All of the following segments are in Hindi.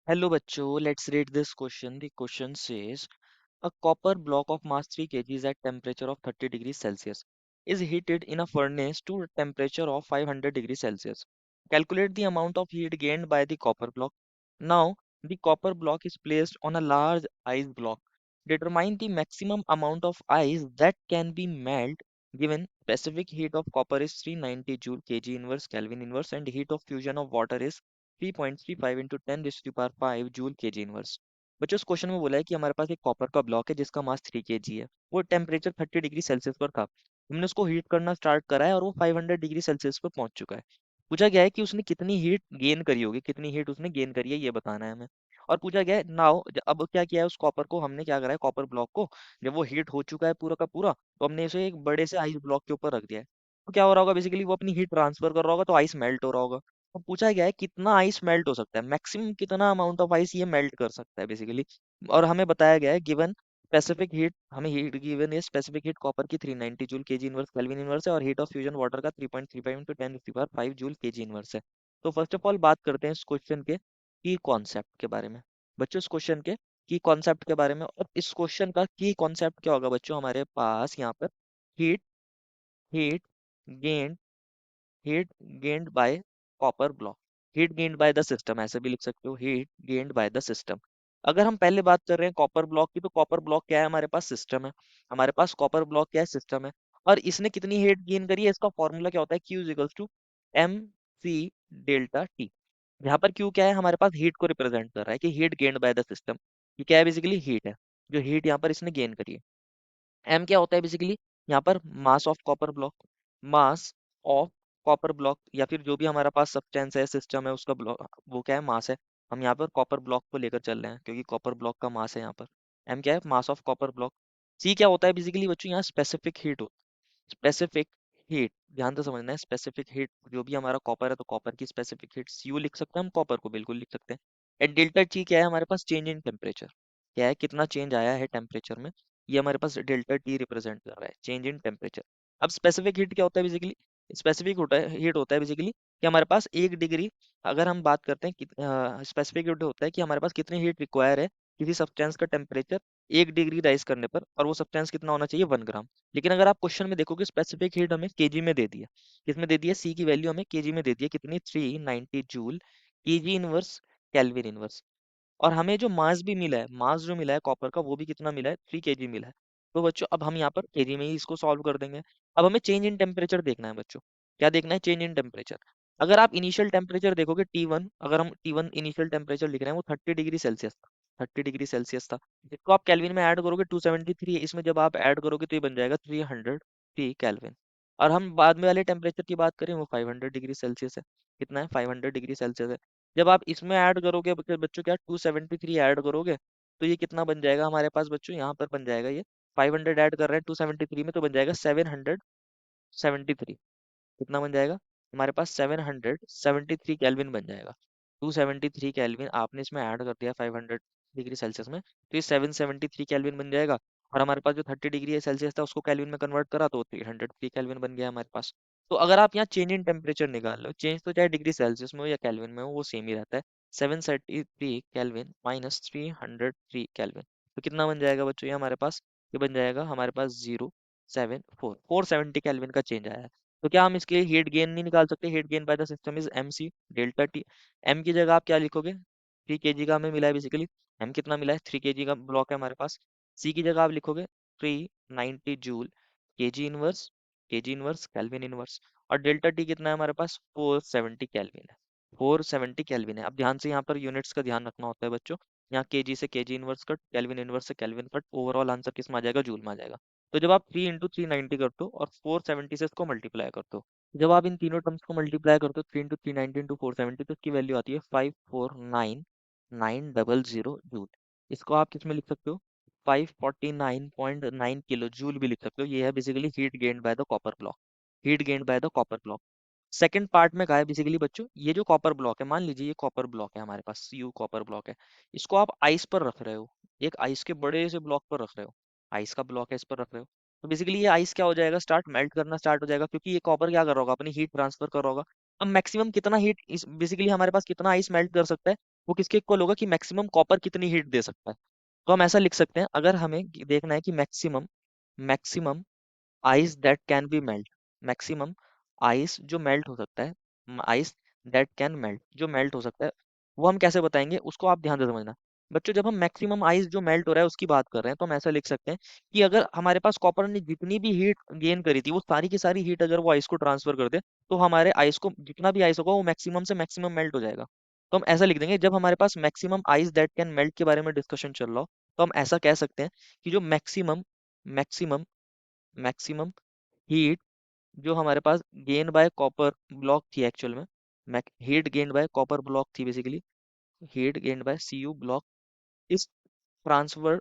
Hello bachcho, let's read this question. The question says a copper block of mass 3 kg at temperature of 30 degrees Celsius is heated in a furnace to a temperature of 500 degrees Celsius. Calculate the amount of heat gained by the copper block. Now, the copper block is placed on a large ice block. Determine the maximum amount of ice that can be melted given specific heat of copper is 390 joule kg inverse Kelvin inverse and heat of fusion of water is 3.35 into 10 raised to the power 5 joule KG inverse. बच्चों उस क्वेश्चन में बोला है कि हमारे पास एक कॉपर का ब्लॉक है जिसका मास 3 केजी है। वो टेम्परेचर 30 डिग्री सेल्सियस पर था। हमने उसको हीट करना स्टार्ट करा है और वो 500 डिग्री सेल्सियस पर पहुंच चुका है। पूछा गया है कि उसने कितनी हीट गेन करी होगी, कितनी हीट उसने गेन करी है ये बताना है हमें। और पूछा गया है नाउ, अब क्या किया है उस कॉपर को, हमने क्या करा है कॉपर ब्लॉक को, जब वो हीट हो चुका है पूरा का पूरा, तो हमने इसे एक बड़े से आइस ब्लॉक के ऊपर रख दिया है। तो क्या हो रहा होगा, बेसिकली वो अपनी हीट ट्रांसफर कर रहा होगा तो आइस मेल्ट हो रहा होगा। तो पूछा गया है कितना आइस मेल्ट हो सकता है, मैक्सिमम कितना अमाउंट ऑफ आइस ये मेल्ट कर सकता है बेसिकली। और हमें बताया गया है गिवन स्पेसिफिक हीट, हमें हीट गिवन है स्पेसिफिक हीट कॉपर की 390 joule KG inverse kelvin inverse है और हीट ऑफ फ्यूजन वाटर का 3.35 इंटू 10 जूल केजी इनवर्स है। तो फर्स्ट ऑफ ऑल बात करते हैं इस क्वेश्चन के की कॉन्सेप्ट के बारे में। बच्चों इस क्वेश्चन के की कॉन्सेप्ट के बारे में, और इस क्वेश्चन का की कॉन्सेप्ट क्या होगा बच्चों, हमारे पास यहाँ पर heat heat gain heat gained by copper block, heat gained bye the system, ऐसे भी लिख सकते हो heat gained bye the system. अगर हम पहले बात कर रहे हैं कॉपर ब्लॉक की, तो कॉपर ब्लॉक क्या है, हमारे पास सिस्टम है। हमारे पास कॉपर ब्लॉक क्या है, सिस्टम है। और इसने कितनी हीट गेन करी है, इसका फॉर्मूला क्या होता है, Q equals to M C delta T. यहाँ पर Q क्या है, हमारे पास हीट को रिप्रेजेंट कर रहा है कि heat gained bye the system. ये क्या है, बेसिकली हीट है, जो हीट यहाँ पर इसने गेन करी है। एम क्या होता है बेसिकली, यहाँ पर mass of copper block, mass of copper block, या फिर जो भी हमारा पास सब्सटेंस है सिस्टम है उसका ब्लॉक, वो क्या है, मास है। हम यहाँ पर कॉपर ब्लॉक को लेकर चल रहे हैं क्योंकि कॉपर ब्लॉक का मास है यहाँ पर। एम क्या है, मास ऑफ कॉपर ब्लॉक। सी क्या होता है बेसिकली बच्चों, यहाँ स्पेसिफिक हीट हो, स्पेसिफिक हीट, ध्यान से समझना है, स्पेसिफिक हीट जो भी हमारा कॉपर है तो कॉपर की स्पेसिफिक हीट सीयू लिख सकते हैं हम, कॉपर को बिल्कुल लिख सकते हैं। एंड डेल्टा टी क्या है, हमारे पास चेंज इन टेम्परेचर, क्या है, कितना चेंज आया है टेम्परेचर में, ये हमारे पास डेल्टा टी रिप्रेजेंट कर रहा है, चेंज इन टेम्परेचर। अब स्पेसिफिक हीट क्या होता है बेसिकली, स्पेसिफिक होता है हीट होता है बेसिकली कि हमारे पास 1 डिग्री, अगर हम बात करते हैं कि स्पेसिफिक हीट होता है कि हमारे पास कितनी हीट रिक्वायर है किसी सब्सटेंस का टेम्परेचर 1 डिग्री राइज करने पर, और वो सब्सटेंस कितना होना चाहिए, 1 ग्राम। लेकिन अगर आप क्वेश्चन में देखोगे स्पेसिफिक हीट हमें केजी में दे दिया, किसमें दे दिया, सी की वैल्यू हमें केजी में दे दिया, कितनी, 390 joule KG inverse kelvin inverse. और हमें जो मास भी मिला है, मास जो मिला है कॉपर का वो भी कितना मिला है, 3 केजी मिला है। तो बच्चों अब हम यहाँ पर केजी में ही इसको सॉल्व कर देंगे। अब हमें चेंज इन टेम्परेचर देखना है बच्चों, क्या देखना है, चेंज इन टेम्परेचर। अगर आप इनिशियल टेम्परेचर देखोगे T1, अगर हम T1 इनिशियल टेम्परेचर लिख रहे हैं वो 30 डिग्री सेल्सियस था, 30 डिग्री सेल्सियस था। इसको आप केल्विन में ऐड करोगे 273, इसमें जब आप ऐड करोगे तो ये बन जाएगा 303 केल्विन। और हम बाद में वाले टेम्परेचर की बात करें वो 500 डिग्री सेल्सियस है। कितना है, 500 डिग्री सेल्सियस है। जब आप इसमें ऐड करोगे बच्चों क्या 273 ऐड करोगे, तो ये कितना बन जाएगा हमारे पास बच्चों, यहाँ पर बन जाएगा ये 500 ऐड कर रहे हैं 273 में तो बन जाएगा 773। कितना बन जाएगा हमारे पास, 773 केल्विन बन जाएगा। 273 केल्विन आपने इसमें ऐड कर दिया 500 डिग्री सेल्सियस में, तो ये 773 केल्विन बन जाएगा। और हमारे पास जो 30 डिग्री सेल्सियस था उसको केल्विन में कन्वर्ट करा तो 303 केल्विन बन गया हमारे पास। तो अगर आप यहाँ चेंज इन टेम्परेचर निकाल लो, चेंज तो चाहे डिग्री सेल्सियस में हो या केल्विन में हो वो सेम ही रहता है। 773 केल्विन माइनस 303 केल्विन, तो कितना बन जाएगा बच्चों ये हमारे पास, ये बन जाएगा हमारे पास 470 केल्विन का चेंज आया है। तो क्या हम इसके हीट गेन नहीं निकाल सकते, heat gain by the system is M C delta T. M की जगह आप क्या लिखोगे, 3 केजी का हमें मिला है बेसिकली, एम कितना मिला है, 3 केजी का ब्लॉक है हमारे पास। सी की जगह आप लिखोगे 390 joule KG inverse kelvin inverse. और डेल्टा टी कितना है हमारे पास, 470 केल्विन है, 470 केल्विन है। अब ध्यान से यहाँ पर यूनिट्स का ध्यान रखना होता है बच्चों, यहाँ केजी से KG inverse cut, kelvin inverse से केल्विन कट, ओवरऑल आंसर किस में आ जाएगा, जूल में आ जाएगा। तो जब आप 3 इंटू 390 करते हो और 470 से इसको मल्टीप्लाई करते हो, जब आप इन तीनों टर्म्स को मल्टीप्लाई करते हो, 3 इंटू 390 इंटू 470, तो इसकी वैल्यू आती है 549900 जूल। इसको आप किस में लिख सकते हो, 549.9 किलो जूल भी लिख सकते हो। ये है basically heat gained by the copper block, heat gained by the copper block. Second part में कहा है बेसिकली बच्चों, ये जो कॉपर ब्लॉक है, मान लीजिए ये कॉपर ब्लॉक है हमारे पास, सीयू कॉपर ब्लॉक है, इसको आप आइस पर रख रहे हो, एक आइस के बड़े से ब्लॉक पर रख रहे हो, आइस का ब्लॉक है इस पर रख रहे हो। तो बेसिकली ये आइस क्या हो जाएगा, स्टार्ट मेल्ट करना स्टार्ट हो जाएगा, क्योंकि ये कॉपर क्या कर रहा होगा, अपनी हीट ट्रांसफर कर रहा होगा। अब मैक्सिमम कितना हीट इस बेसिकली हमारे पास कितना आइस मेल्ट कर सकता है, वो किसके इक्वल होगा कि मैक्सिमम कॉपर कितनी हीट दे सकता है। तो हम ऐसा लिख सकते हैं, अगर हमें देखना है कि maximum maximum ice that can be melt, maximum ice जो मेल्ट हो सकता है, आइस दैट कैन मेल्ट जो मेल्ट हो सकता है, वो हम कैसे बताएंगे उसको आप ध्यान से समझना। बच्चों जब हम मैक्सिमम आइस जो मेल्ट हो रहा है उसकी बात कर रहे हैं तो हम ऐसा लिख सकते हैं कि अगर हमारे पास कॉपर ने जितनी भी हीट गेन करी थी वो सारी की सारी हीट अगर वो आइस को ट्रांसफर कर दे, तो हमारे आइस को जितना भी आइस होगा वो मैक्सिमम से मैक्सिमम मेल्ट हो जाएगा। तो हम ऐसा लिख देंगे, जब हमारे पास maximum ice that can melt के बारे में डिस्कशन चल रहा हो, तो हम ऐसा कह सकते हैं कि जो मैक्सिमम मैक्सिमम मैक्सिमम हीट जो हमारे पास गेन बाय कॉपर ब्लॉक थी एक्चुअल में, heat gain by copper block थी basically, heat gain by CU block is transfer,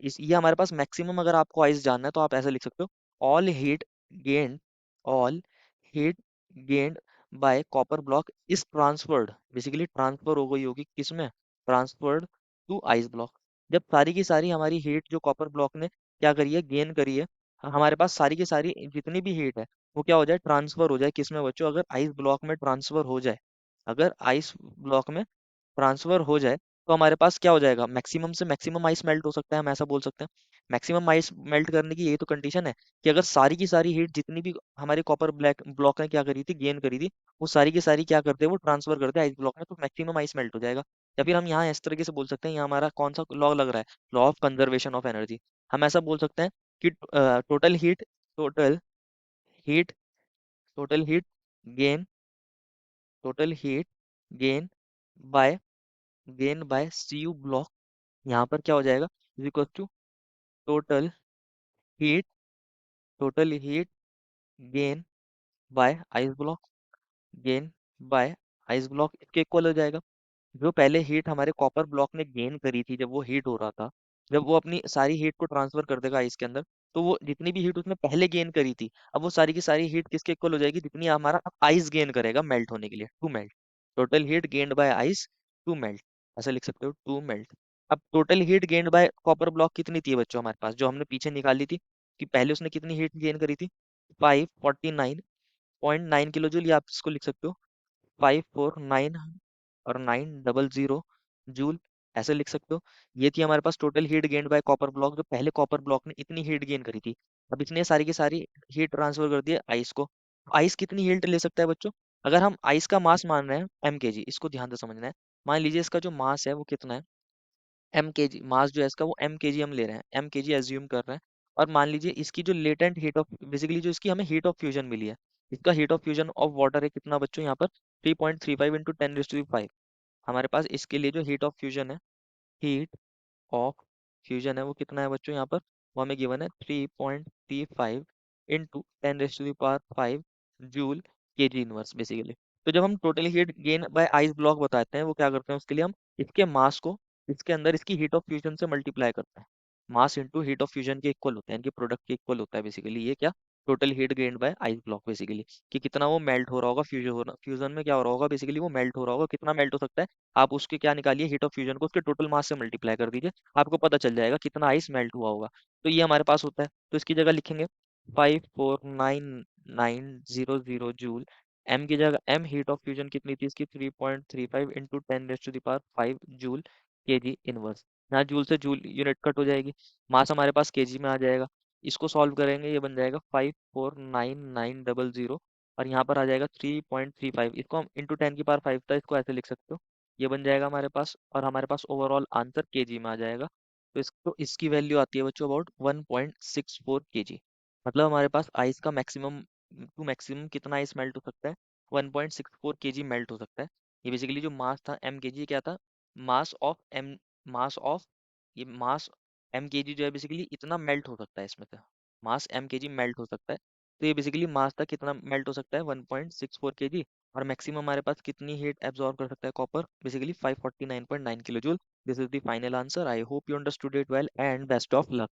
इस ये हमारे पास मैक्सिमम, अगर आपको आइस जानना है तो आप ऐसे लिख सकते हो, all heat gain all heat gained by copper block is transferred, basically transfer हो गई होगी किसमें, ट्रांसफर्ड टू आइस ब्लॉक। जब सारी की सारी हमारी हीट जो कॉपर ब्लॉक ने क्या करी है, गेन करी है, हमारे पास सारी की सारी जितनी भी हीट है वो क्या हो जाए, ट्रांसफर हो जाए किसमें बच्चों, अगर आइस ब्लॉक में ट्रांसफर हो जाए, अगर आइस ब्लॉक में ट्रांसफर हो जाए, तो हमारे पास क्या हो जाएगा, मैक्सिमम से मैक्सिमम आइस मेल्ट हो सकता है, हम ऐसा बोल सकते हैं। मैक्सिमम आइस मेल्ट करने की यही तो कंडीशन है कि अगर सारी की सारी हीट जितनी भी हमारे कॉपर ब्लैक ब्लॉक ने क्या करी थी, गेन करी थी, वो सारी की सारी क्या करते हैं, वो ट्रांसफर करते हैं आइस ब्लॉक में, तो मैक्सिमम आइस मेल्ट हो जाएगा। या फिर हम यहाँ इस तरीके से बोल सकते हैं, यहाँ हमारा कौन सा लॉ लग रहा है, law of conservation of energy. हम ऐसा बोल सकते हैं कि total heat total heat gain total heat gain by C U block, यहाँ पर क्या हो जाएगा, is equal to total heat total heat gain by ice block, gain by ice block इसके इक्वल हो जाएगा। जो पहले हीट हमारे कॉपर ब्लॉक ने गेन करी थी, जब वो हीट हो रहा था, जब वो अपनी सारी हीट को ट्रांसफर कर देगा आइस के अंदर, तो वो जितनी भी हीट उसने पहले गेन करी थी, अब वो सारी की सारी हीट किसके इक्वल हो जाएगी, जितनी हमारा आइस गेन करेगा मेल्ट होने के लिए, to melt, total heat gained by ice to melt, ऐसा लिख सकते हो, टू मेल्ट। अब total heat gained by copper block कितनी थी बच्चों हमारे पास, जो हमने पीछे निकाली थी, कि पहले उसने कितनी हीट गेन करी थी, 549.9 किलो जूल, या आप इसको लिख सकते हो 549 और 900 जूल, ऐसे लिख सकते हो। ये थी हमारे पास total heat gained by copper block, जो पहले कॉपर ब्लॉक ने इतनी हीट गेन करी थी। अब इसने सारी की सारी हीट ट्रांसफर कर दी है आइस को। आइस कितनी हीट ले सकता है बच्चों, अगर हम आइस का मास मान रहे हैं एम के जी, इसको ध्यान से समझना है। मान लीजिए इसका जो मास है वो कितना है, एम के जी, मास जो है इसका वो एम के जी हम ले रहे हैं, एम के जी एज्यूम कर रहे हैं। और मान लीजिए इसकी जो लेटेंट हीट ऑफ, बेसिकली जो इसकी हमें हीट ऑफ फ्यूजन मिली है, इसका heat of fusion of water है कितना बच्चों, यहाँ पर 3.35 इंटू 10⁵ हमारे पास इसके लिए जो हीट ऑफ फ्यूजन है वो कितना है बच्चों, यहाँ पर वो हमें गिवन है 3.35 इंटू 10⁵ जूल के जी इनवर्स बेसिकली। तो जब हम total heat gain by ice block बताते हैं, वो क्या करते हैं, उसके लिए हम इसके मास को इसके अंदर इसकी हीट ऑफ फ्यूजन से मल्टीप्लाई करते हैं। Mass into heat of fusion के इक्वल होता है, इनके प्रोडक्ट के इक्वल होता है बेसिकली, ये क्या, total heat gained by ice block basically, कि कितना वो मेल्ट हो रहा होगा, फ्यूजन में क्या हो रहा होगा, बेसिकली वो मेल्ट हो रहा होगा, कितना मेल्ट हो सकता है, आप उसके क्या निकालिए, हीट ऑफ फ्यूजन को उसके टोटल मास से मल्टीप्लाई कर दीजिए, आपको पता चल जाएगा कितना आइस मेल्ट हुआ होगा। तो ये हमारे पास होता है, तो इसकी जगह लिखेंगे 549,900 जूल, एम की जगह एम, हीट ऑफ फ्यूजन कितनी थी इसकी, 3.35 इंटू 10⁵ जूल के जी इनवर्स। यहाँ जूल से जूल यूनिट कट हो जाएगी, मास हमारे पास केजी में आ जाएगा, इसको सॉल्व करेंगे, ये बन जाएगा 549,900, और यहाँ पर आ जाएगा 3.35, इसको हम इंटू 10⁵ था, इसको ऐसे लिख सकते हो, ये बन जाएगा हमारे पास, और हमारे पास ओवरऑल आंसर केजी में आ जाएगा। तो इसको इसकी वैल्यू आती है बच्चों अबाउट 1.64 केजी। मतलब हमारे पास आइस का मैक्सिमम टू मैक्सिमम कितना आइस मेल्ट हो सकता है, 1.64 केजी मेल्ट हो सकता है। ये बेसिकली जो मास था एम केजी क्या था, mass of M mass of ये मास एम केजी जो है बेसिकली इतना मेल्ट हो सकता है, इसमें से मास एम केजी मेल्ट हो सकता है। तो ये बेसिकली मास था कितना मेल्ट हो सकता है, 1.64 केजी, और मैक्सिमम हमारे पास कितनी हीट एब्जॉर्ब कर सकता है copper, basically 549.9 kilo joule. This is the final answer. I hope you understood it well and best of luck.